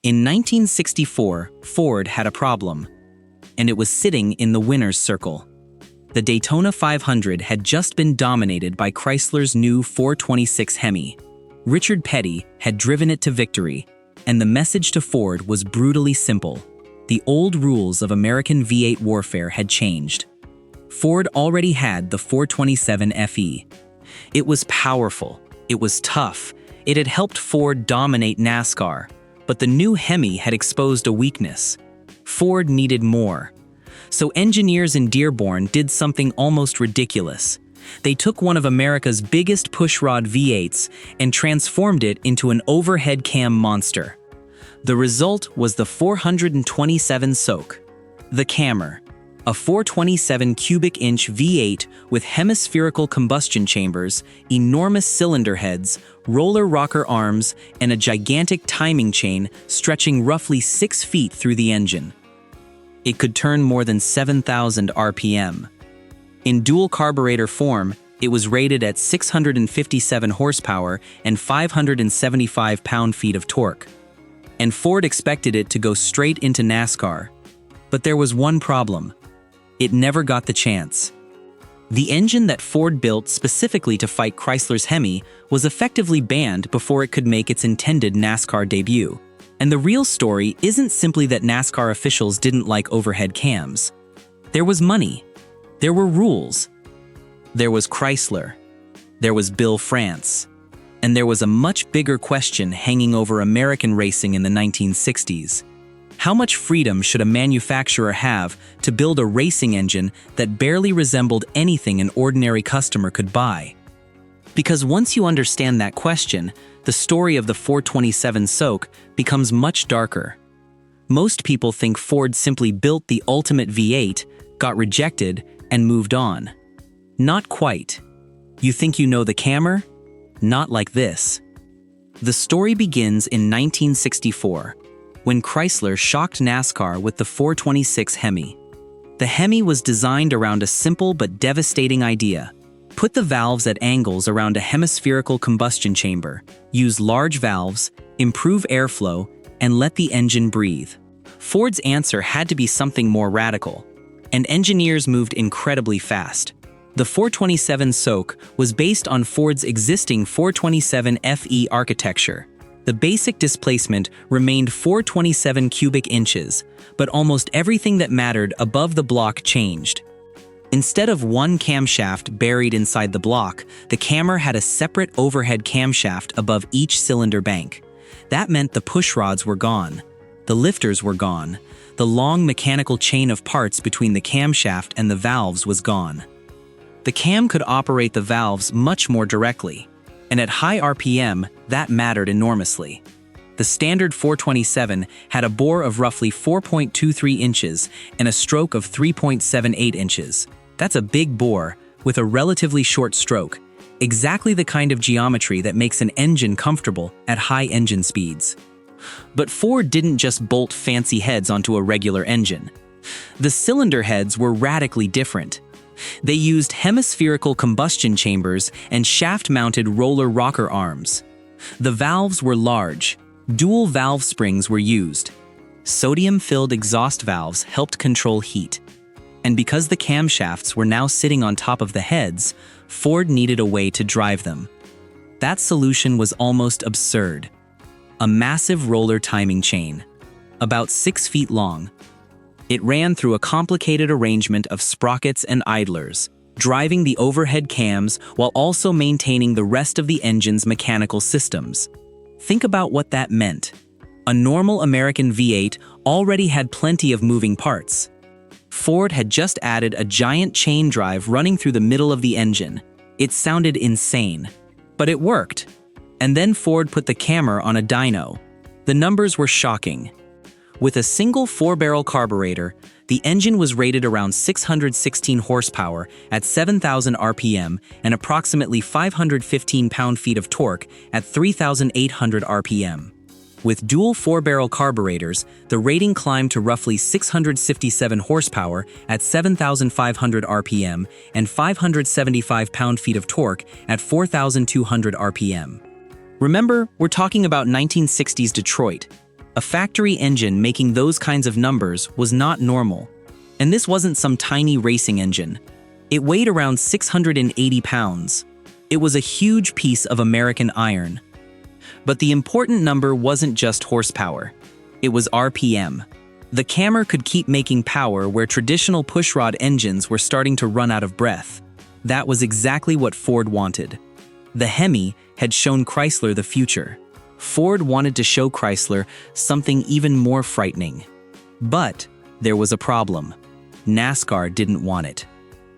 In 1964, Ford had a problem, and it was sitting in the winner's circle. The Daytona 500 had just been dominated by Chrysler's new 426 Hemi. Richard Petty had driven it to victory, and the message to Ford was brutally simple. The old rules of American V8 warfare had changed. Ford already had the 427 FE. It was powerful, it was tough, it had helped Ford dominate NASCAR, but the new Hemi had exposed a weakness. Ford needed more. So engineers in Dearborn did something almost ridiculous. They took one of America's biggest pushrod V8s and transformed it into an overhead cam monster. The result was the 427 SOHC, the Cammer, a 427 cubic inch V8 with hemispherical combustion chambers, enormous cylinder heads, roller rocker arms, and a gigantic timing chain stretching roughly 6 feet through the engine. It could turn more than 7,000 RPM. In dual-carburetor form, it was rated at 657 horsepower and 575 pound-feet of torque. And Ford expected it to go straight into NASCAR. But there was one problem. It never got the chance. The engine that Ford built specifically to fight Chrysler's Hemi was effectively banned before it could make its intended NASCAR debut. And the real story isn't simply that NASCAR officials didn't like overhead cams. There was money. There were rules. There was Chrysler. There was Bill France. And there was a much bigger question hanging over American racing in the 1960s. How much freedom should a manufacturer have to build a racing engine that barely resembled anything an ordinary customer could buy? Because once you understand that question, the story of the 427 SOHC becomes much darker. Most people think Ford simply built the ultimate V8, got rejected, and moved on. Not quite. You think you know the Cammer? Not like this. The story begins in 1964, when Chrysler shocked NASCAR with the 426 Hemi. The Hemi was designed around a simple but devastating idea. Put the valves at angles around a hemispherical combustion chamber, use large valves, improve airflow, and let the engine breathe. Ford's answer had to be something more radical, and engineers moved incredibly fast. The 427 SOHC was based on Ford's existing 427 FE architecture. The basic displacement remained 427 cubic inches, but almost everything that mattered above the block changed. Instead of one camshaft buried inside the block, the Cammer had a separate overhead camshaft above each cylinder bank. That meant the pushrods were gone. The lifters were gone. The long mechanical chain of parts between the camshaft and the valves was gone. The cam could operate the valves much more directly, and at high RPM, that mattered enormously. The standard 427 had a bore of roughly 4.23 inches and a stroke of 3.78 inches. That's a big bore with a relatively short stroke, exactly the kind of geometry that makes an engine comfortable at high engine speeds. But Ford didn't just bolt fancy heads onto a regular engine. The cylinder heads were radically different. They used hemispherical combustion chambers and shaft-mounted roller rocker arms. The valves were large. Dual valve springs were used. Sodium-filled exhaust valves helped control heat. And because the camshafts were now sitting on top of the heads, Ford needed a way to drive them. That solution was almost absurd. A massive roller timing chain, about 6 feet long. It ran through a complicated arrangement of sprockets and idlers, driving the overhead cams while also maintaining the rest of the engine's mechanical systems. Think about what that meant. A normal American V8 already had plenty of moving parts. Ford had just added a giant chain drive running through the middle of the engine. It sounded insane, but it worked. And then Ford put the Cammer on a dyno. The numbers were shocking. With a single 4-barrel carburetor, the engine was rated around 616 horsepower at 7,000 RPM and approximately 515 pound-feet of torque at 3,800 RPM. With dual 4-barrel carburetors, the rating climbed to roughly 657 horsepower at 7,500 RPM and 575 pound-feet of torque at 4,200 RPM. Remember, we're talking about 1960s Detroit. A factory engine making those kinds of numbers was not normal. And this wasn't some tiny racing engine. It weighed around 680 pounds. It was a huge piece of American iron. But the important number wasn't just horsepower. It was RPM. The Cammer could keep making power where traditional pushrod engines were starting to run out of breath. That was exactly what Ford wanted. The Hemi had shown Chrysler the future. Ford wanted to show Chrysler something even more frightening. But there was a problem. NASCAR didn't want it.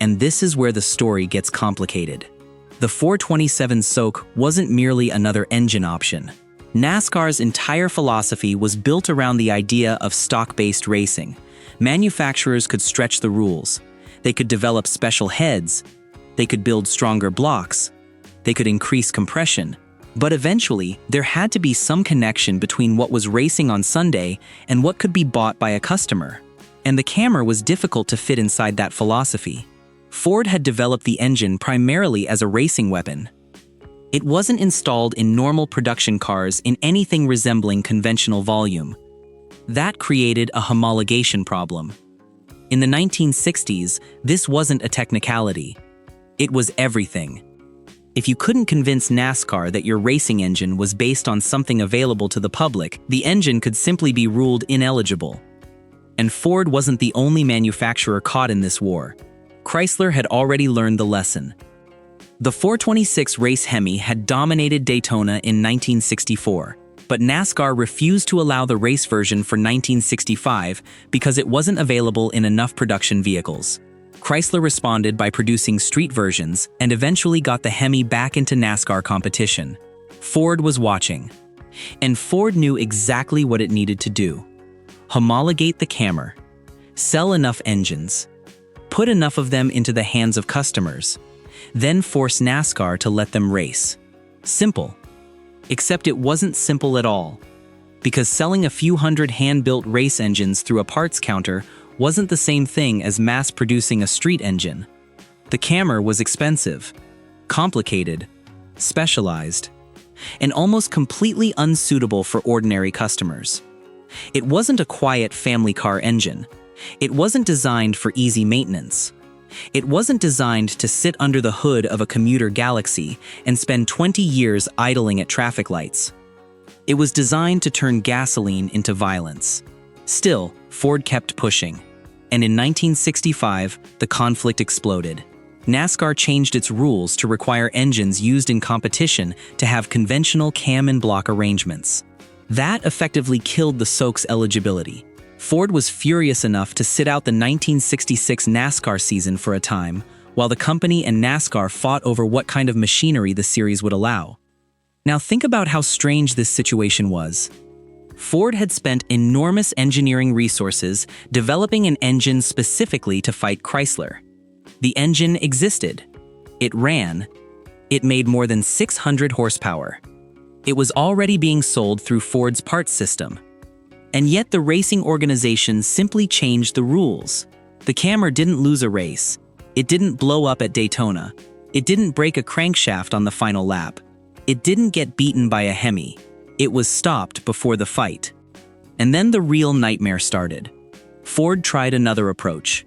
And this is where the story gets complicated. The 427 SOHC wasn't merely another engine option. NASCAR's entire philosophy was built around the idea of stock-based racing. Manufacturers could stretch the rules. They could develop special heads. They could build stronger blocks. They could increase compression. But eventually, there had to be some connection between what was racing on Sunday and what could be bought by a customer. And the Cammer was difficult to fit inside that philosophy. Ford had developed the engine primarily as a racing weapon. It wasn't installed in normal production cars in anything resembling conventional volume. That created a homologation problem. In the 1960s, this wasn't a technicality. It was everything. If you couldn't convince NASCAR that your racing engine was based on something available to the public, the engine could simply be ruled ineligible. And Ford wasn't the only manufacturer caught in this war. Chrysler had already learned the lesson. The 426 race Hemi had dominated Daytona in 1964, but NASCAR refused to allow the race version for 1965 because it wasn't available in enough production vehicles. Chrysler responded by producing street versions and eventually got the Hemi back into NASCAR competition. Ford was watching. And Ford knew exactly what it needed to do. Homologate the Cammer. Sell enough engines. Put enough of them into the hands of customers. Then force NASCAR to let them race. Simple. Except it wasn't simple at all. Because selling a few hundred hand-built race engines through a parts counter wasn't the same thing as mass-producing a street engine. The Cammer was expensive, complicated, specialized, and almost completely unsuitable for ordinary customers. It wasn't a quiet family car engine. It wasn't designed for easy maintenance. It wasn't designed to sit under the hood of a commuter Galaxy and spend 20 years idling at traffic lights. It was designed to turn gasoline into violence. Still, Ford kept pushing. And in 1965, the conflict exploded. NASCAR changed its rules to require engines used in competition to have conventional cam and block arrangements. That effectively killed the SOHC's eligibility. Ford was furious enough to sit out the 1966 NASCAR season for a time, while the company and NASCAR fought over what kind of machinery the series would allow. Now think about how strange this situation was. Ford had spent enormous engineering resources developing an engine specifically to fight Chrysler. The engine existed. It ran. It made more than 600 horsepower. It was already being sold through Ford's parts system. And yet the racing organization simply changed the rules. The Cammer didn't lose a race. It didn't blow up at Daytona. It didn't break a crankshaft on the final lap. It didn't get beaten by a Hemi. It was stopped before the fight. And then the real nightmare started. Ford tried another approach.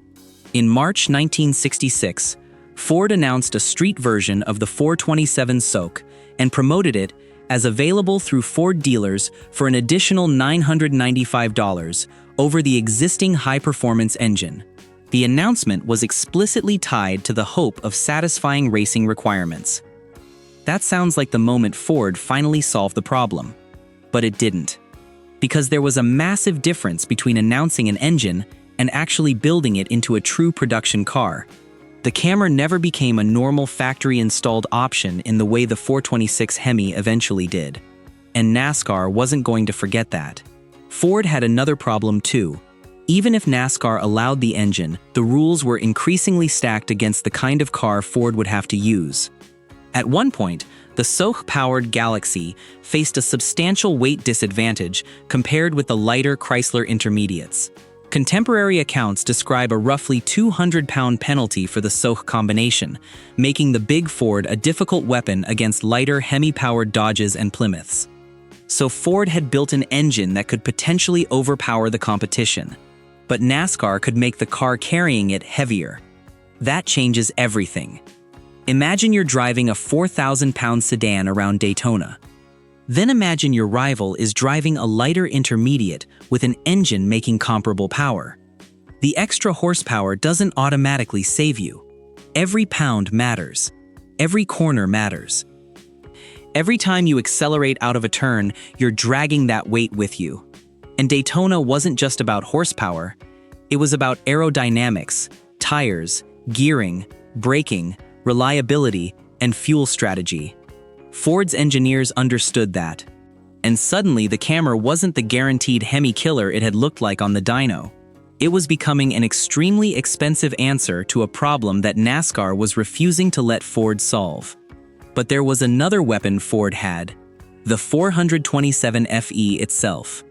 In March 1966, Ford announced a street version of the 427 SOHC and promoted it as available through Ford dealers for an additional $995 over the existing high-performance engine. The announcement was explicitly tied to the hope of satisfying racing requirements. That sounds like the moment Ford finally solved the problem. But it didn't. Because there was a massive difference between announcing an engine and actually building it into a true production car. The Cammer never became a normal factory-installed option in the way the 426 Hemi eventually did. And NASCAR wasn't going to forget that. Ford had another problem too. Even if NASCAR allowed the engine, the rules were increasingly stacked against the kind of car Ford would have to use. At one point, the SOHC-powered Galaxy faced a substantial weight disadvantage compared with the lighter Chrysler Intermediates. Contemporary accounts describe a roughly 200-pound penalty for the SOHC combination, making the big Ford a difficult weapon against lighter Hemi-powered Dodges and Plymouths. So Ford had built an engine that could potentially overpower the competition. But NASCAR could make the car carrying it heavier. That changes everything. Imagine you're driving a 4,000-pound sedan around Daytona. Then imagine your rival is driving a lighter intermediate with an engine making comparable power. The extra horsepower doesn't automatically save you. Every pound matters. Every corner matters. Every time you accelerate out of a turn, you're dragging that weight with you. And Daytona wasn't just about horsepower. It was about aerodynamics, tires, gearing, braking, reliability, and fuel strategy. Ford's engineers understood that. And suddenly the Cammer wasn't the guaranteed Hemi killer it had looked like on the dyno. It was becoming an extremely expensive answer to a problem that NASCAR was refusing to let Ford solve. But there was another weapon Ford had, the 427 FE itself.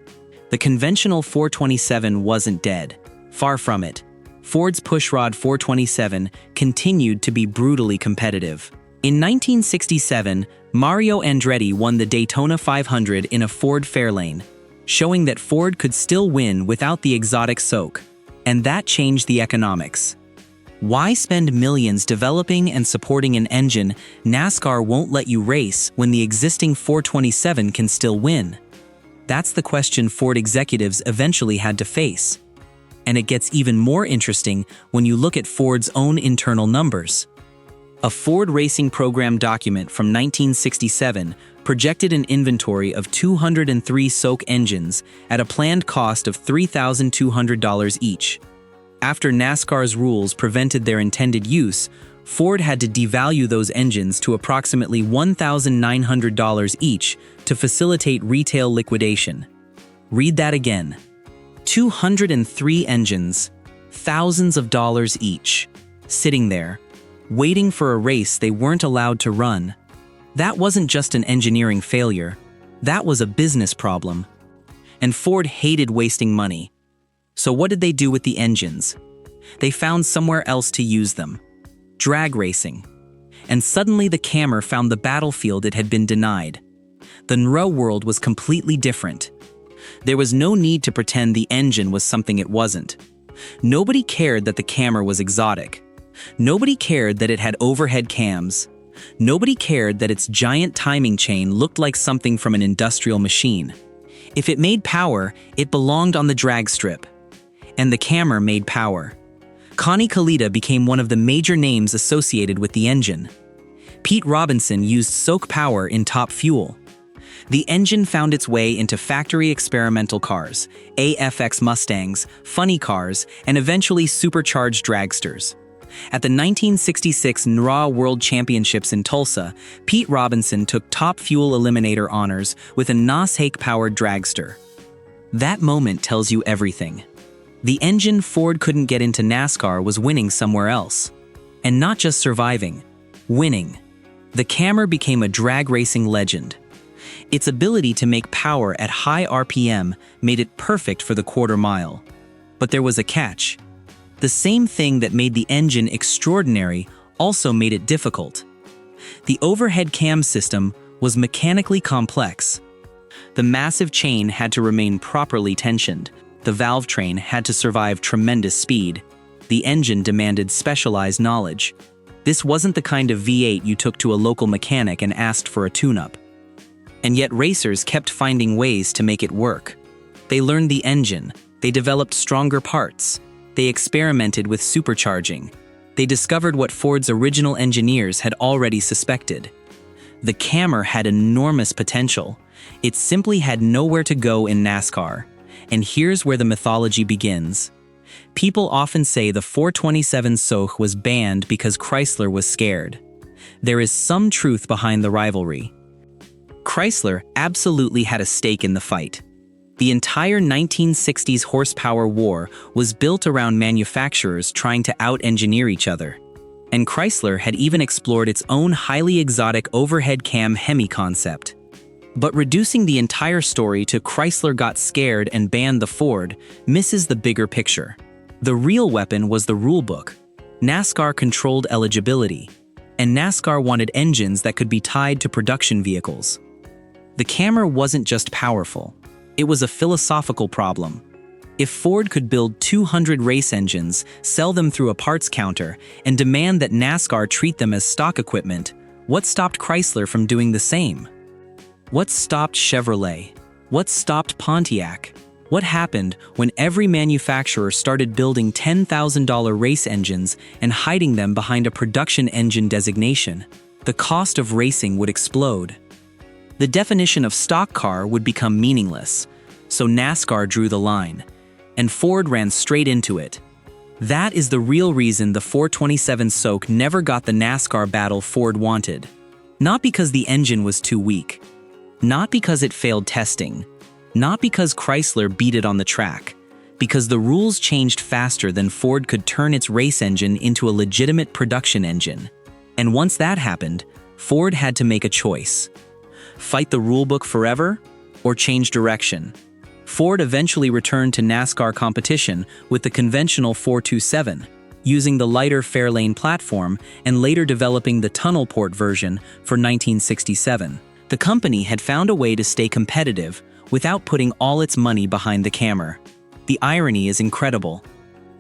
The conventional 427 wasn't dead. Far from it. Ford's pushrod 427 continued to be brutally competitive. In 1967, Mario Andretti won the Daytona 500 in a Ford Fairlane, showing that Ford could still win without the exotic SOHC. And that changed the economics. Why spend millions developing and supporting an engine NASCAR won't let you race when the existing 427 can still win? That's the question Ford executives eventually had to face. And it gets even more interesting when you look at Ford's own internal numbers. A Ford Racing Program document from 1967 projected an inventory of 203 SOHC engines at a planned cost of $3,200 each. After NASCAR's rules prevented their intended use, Ford had to devalue those engines to approximately $1,900 each to facilitate retail liquidation. Read that again. 203 engines, thousands of dollars each, sitting there, waiting for a race they weren't allowed to run. That wasn't just an engineering failure, that was a business problem. And Ford hated wasting money. So what did they do with the engines? They found somewhere else to use them. Drag racing. And suddenly the Cammer found the battlefield it had been denied. The NRO world was completely different. There was no need to pretend the engine was something it wasn't. Nobody cared that the Cammer was exotic. Nobody cared that it had overhead cams. Nobody cared that its giant timing chain looked like something from an industrial machine. If it made power, it belonged on the drag strip. And the Cammer made power. Connie Kalitta became one of the major names associated with the engine. Pete Robinson used SOHC power in Top Fuel. The engine found its way into factory experimental cars, AFX Mustangs, funny cars, and eventually supercharged dragsters. At the 1966 NRA World Championships in Tulsa, Pete Robinson took Top Fuel Eliminator honors with a NASCAR-powered dragster. That moment tells you everything. The engine Ford couldn't get into NASCAR was winning somewhere else. And not just surviving, winning. The Cammer became a drag racing legend. Its ability to make power at high RPM made it perfect for the quarter mile. But there was a catch. The same thing that made the engine extraordinary also made it difficult. The overhead cam system was mechanically complex. The massive chain had to remain properly tensioned. The valve train had to survive tremendous speed. The engine demanded specialized knowledge. This wasn't the kind of V8 you took to a local mechanic and asked for a tune-up. And yet racers kept finding ways to make it work. They learned the engine. They developed stronger parts. They experimented with supercharging. They discovered what Ford's original engineers had already suspected. The Cammer had enormous potential. It simply had nowhere to go in NASCAR. And here's where the mythology begins. People often say the 427 SOHC was banned because Chrysler was scared. There is some truth behind the rivalry. Chrysler absolutely had a stake in the fight. The entire 1960s horsepower war was built around manufacturers trying to out-engineer each other. And Chrysler had even explored its own highly exotic overhead cam Hemi concept. But reducing the entire story to Chrysler got scared and banned the Ford misses the bigger picture. The real weapon was the rulebook. NASCAR controlled eligibility, and NASCAR wanted engines that could be tied to production vehicles. The Cammer wasn't just powerful. It was a philosophical problem. If Ford could build 200 race engines, sell them through a parts counter, and demand that NASCAR treat them as stock equipment, what stopped Chrysler from doing the same? What stopped Chevrolet? What stopped Pontiac? What happened when every manufacturer started building $10,000 race engines and hiding them behind a production engine designation? The cost of racing would explode. The definition of stock car would become meaningless, so NASCAR drew the line, and Ford ran straight into it. That is the real reason the 427 SOHC never got the NASCAR battle Ford wanted. Not because the engine was too weak, not because it failed testing, not because Chrysler beat it on the track, because the rules changed faster than Ford could turn its race engine into a legitimate production engine. And once that happened, Ford had to make a choice. Fight the rulebook forever or change direction? Ford eventually returned to NASCAR competition with the conventional 427, using the lighter Fairlane platform and later developing the tunnel port version for 1967. The company had found a way to stay competitive without putting all its money behind the Cammer. The irony is incredible.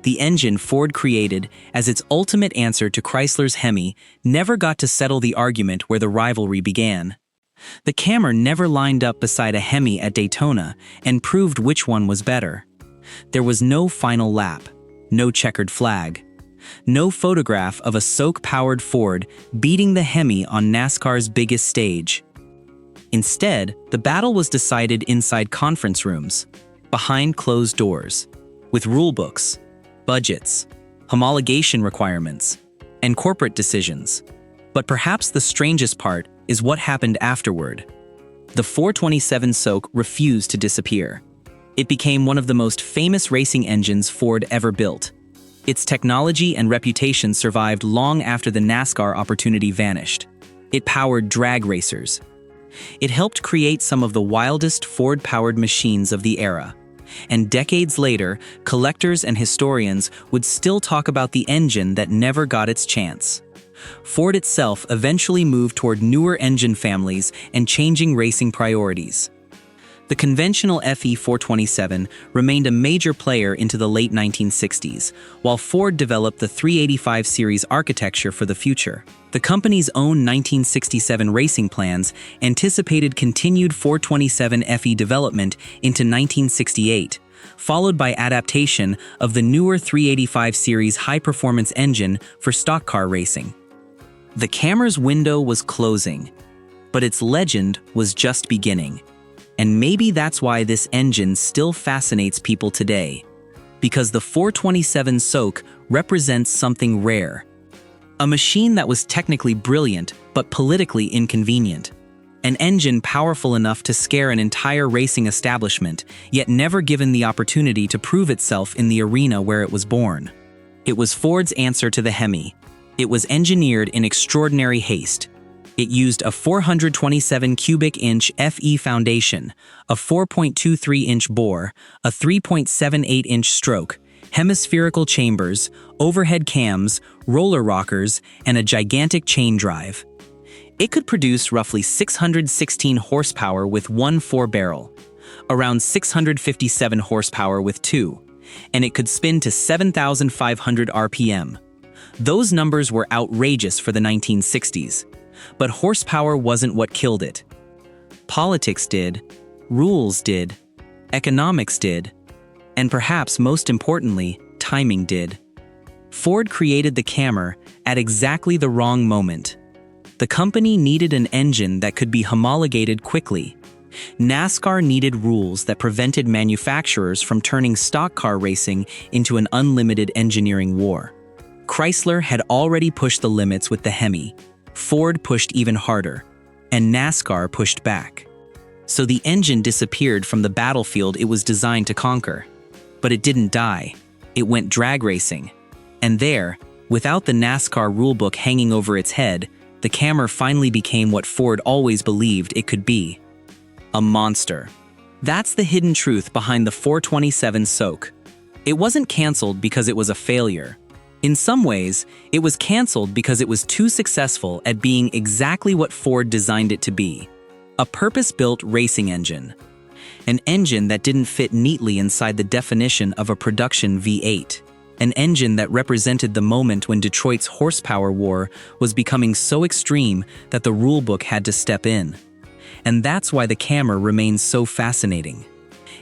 The engine Ford created as its ultimate answer to Chrysler's Hemi never got to settle the argument where the rivalry began. The Cammer never lined up beside a Hemi at Daytona and proved which one was better. There was no final lap, no checkered flag, no photograph of a SOHC-powered Ford beating the Hemi on NASCAR's biggest stage. Instead, the battle was decided inside conference rooms, behind closed doors, with rulebooks, budgets, homologation requirements, and corporate decisions. But perhaps the strangest part is what happened afterward. The 427 SOHC refused to disappear. It became one of the most famous racing engines Ford ever built. Its technology and reputation survived long after the NASCAR opportunity vanished. It powered drag racers. It helped create some of the wildest Ford-powered machines of the era. And decades later, collectors and historians would still talk about the engine that never got its chance. Ford itself eventually moved toward newer engine families and changing racing priorities. The conventional FE 427 remained a major player into the late 1960s, while Ford developed the 385 series architecture for the future. The company's own 1967 racing plans anticipated continued 427 FE development into 1968, followed by adaptation of the newer 385 series high-performance engine for stock car racing. The Cammer's window was closing, but its legend was just beginning. And maybe that's why this engine still fascinates people today. Because the 427 SOHC represents something rare. A machine that was technically brilliant, but politically inconvenient. An engine powerful enough to scare an entire racing establishment, yet never given the opportunity to prove itself in the arena where it was born. It was Ford's answer to the Hemi. It was engineered in extraordinary haste. It used a 427 cubic inch FE foundation, a 4.23 inch bore, a 3.78 inch stroke, hemispherical chambers, overhead cams, roller rockers, and a gigantic chain drive. It could produce roughly 616 horsepower with one 4-barrel, around 657 horsepower with two, and it could spin to 7,500 RPM. Those numbers were outrageous for the 1960s. But horsepower wasn't what killed it. Politics did, rules did, economics did, and perhaps most importantly, timing did. Ford created the Cammer at exactly the wrong moment. The company needed an engine that could be homologated quickly. NASCAR needed rules that prevented manufacturers from turning stock car racing into an unlimited engineering war. Chrysler had already pushed the limits with the Hemi. Ford pushed even harder, and NASCAR pushed back. So the engine disappeared from the battlefield it was designed to conquer. But it didn't die. It went drag racing. And there, without the NASCAR rulebook hanging over its head, the Cammer finally became what Ford always believed it could be. A monster. That's the hidden truth behind the 427 SOHC. It wasn't canceled because it was a failure. In some ways, it was canceled because it was too successful at being exactly what Ford designed it to be. A purpose-built racing engine. An engine that didn't fit neatly inside the definition of a production V8. An engine that represented the moment when Detroit's horsepower war was becoming so extreme that the rulebook had to step in. And that's why the Cammer remains so fascinating.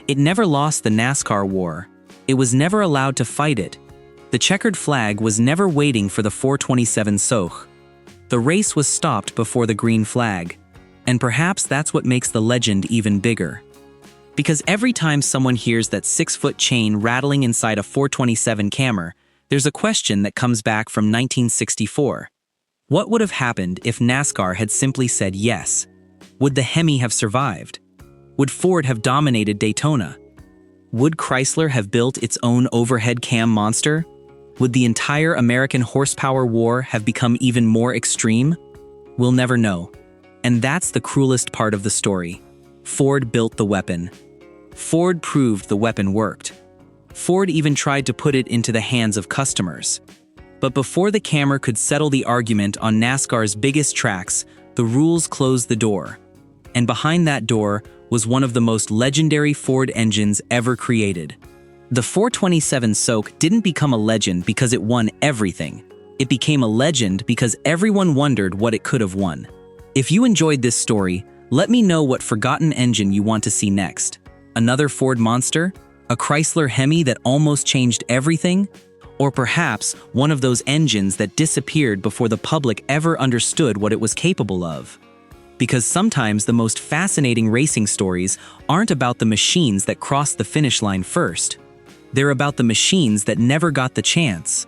It never lost the NASCAR war. It was never allowed to fight it. The checkered flag was never waiting for the 427 SOHC. The race was stopped before the green flag. And perhaps that's what makes the legend even bigger. Because every time someone hears that 6-foot chain rattling inside a 427 Cammer, there's a question that comes back from 1964. What would have happened if NASCAR had simply said yes? Would the Hemi have survived? Would Ford have dominated Daytona? Would Chrysler have built its own overhead cam monster? Would the entire American horsepower war have become even more extreme? We'll never know. And that's the cruelest part of the story. Ford built the weapon. Ford proved the weapon worked. Ford even tried to put it into the hands of customers. But before the Cammer could settle the argument on NASCAR's biggest tracks, the rules closed the door. And behind that door was one of the most legendary Ford engines ever created. The 427 SOHC didn't become a legend because it won everything. It became a legend because everyone wondered what it could have won. If you enjoyed this story, let me know what forgotten engine you want to see next. Another Ford monster? A Chrysler Hemi that almost changed everything? Or perhaps one of those engines that disappeared before the public ever understood what it was capable of? Because sometimes the most fascinating racing stories aren't about the machines that crossed the finish line first. They're about the machines that never got the chance.